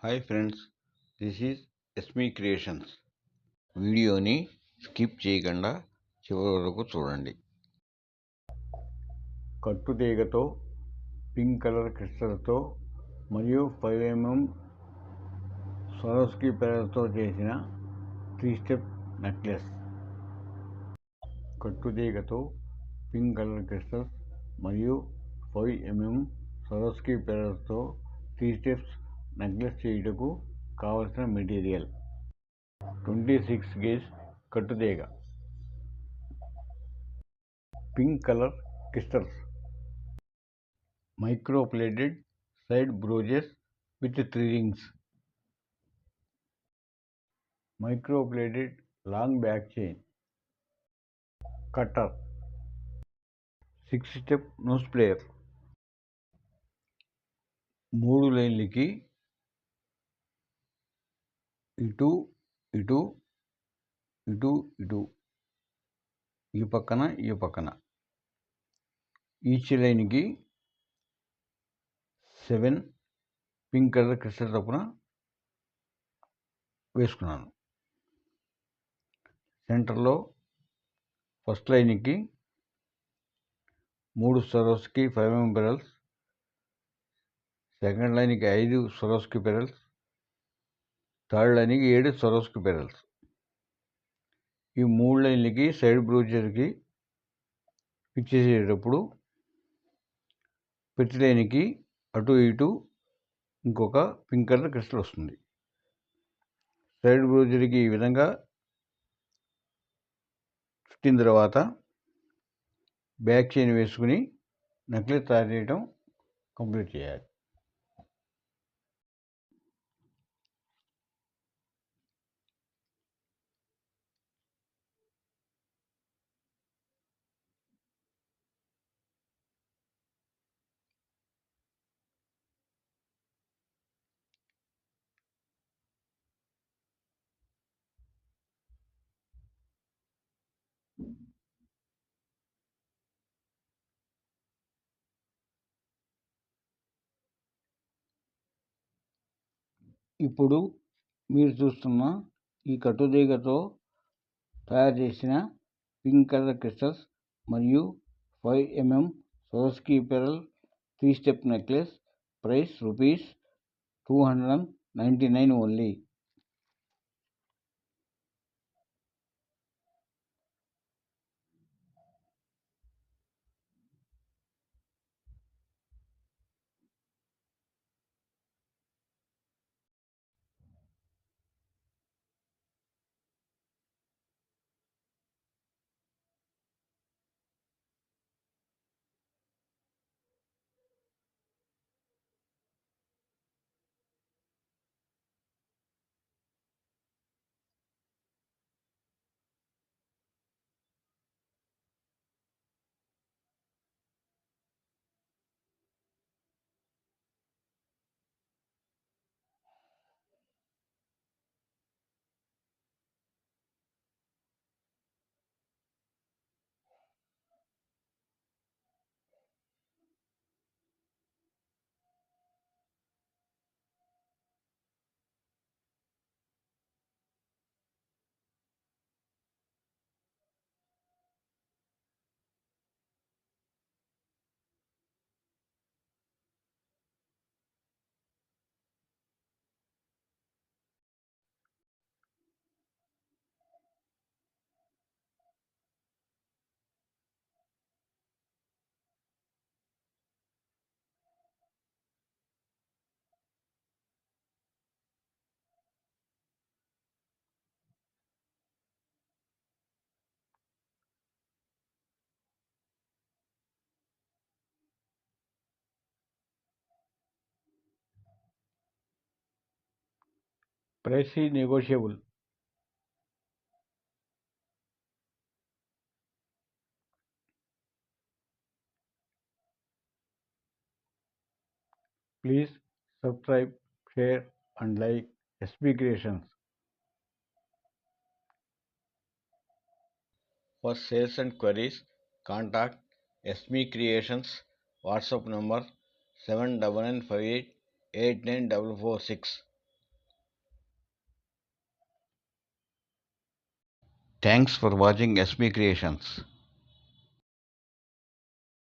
Hi friends, this is Esmi creations. వీడియోని skip చేయకుండా చివరి వరకు చూడండి. కట్టుతీగతో, పింక్ కలర్ క్రిస్టల్తో మరియు 5mm స్వరోస్కీ పెరల్తో చేసిన 3-స్టెప్ నెక్లెస్. కట్టుతీగతో, పింక్ కలర్ క్రిస్టల్స్ మరియు 5mm స్వరోస్కీ పెరల్తో 3 స్టెప్స్ నెక్లెస్ చేయుటకు కావలసిన మెటీరియల్: 26 గేజ్ కట్టుతీగ, pink colour crystals, micro plated side brooches with 3 rings, micro plated long back chain, cutter, 6-స్టెప్ నోస్ ప్లేయర్, 3 లైన్లకి ఇటు ఇటు ఇటు ఇటు, ఈ పక్కన ఈ పక్కన, ఈచ్ లైన్కి 7 పింక్ కలర్ క్రిస్టల్ చొప్పున వేసుకున్నాను. సెంటర్లో ఫస్ట్ లైన్కి 3 స్వరోస్కీ 5mm పెరల్స్, సెకండ్ లైన్కి 5 స్వరోస్కీ పెరల్స్, థర్డ్ లైన్కి 7 స్వరోస్కీ పెరల్స్. ఈ 3 లైన్లకి సైడ్ బ్రోచర్కి ఫిక్స్ చేసేటప్పుడు ప్రతి లైన్కి అటు ఇటు ఇంకొక పింక్ కలర్ క్రిస్టల్ వస్తుంది. సైడ్ బ్రోచర్కి ఈ విధంగా చుట్టిన తర్వాత బ్యాక్ చైన్ వేసుకుని నెక్లెస్ తయారు చేయడం కంప్లీట్ చేయాలి. ఇప్పుడు మీరు చూస్తున్న ఈ కట్టుతీగతో తయారు చేసిన పింక్ కలర్ క్రిస్టల్స్ మరియు 5mm స్వరోస్కీ పెరల్ 3-స్టెప్ necklace price ₹299 only. Price is negotiable. Please subscribe, share and like SB Creations. For sales and queries, contact SB Creations WhatsApp number 7995889446. Thanks for watching Esmi creations.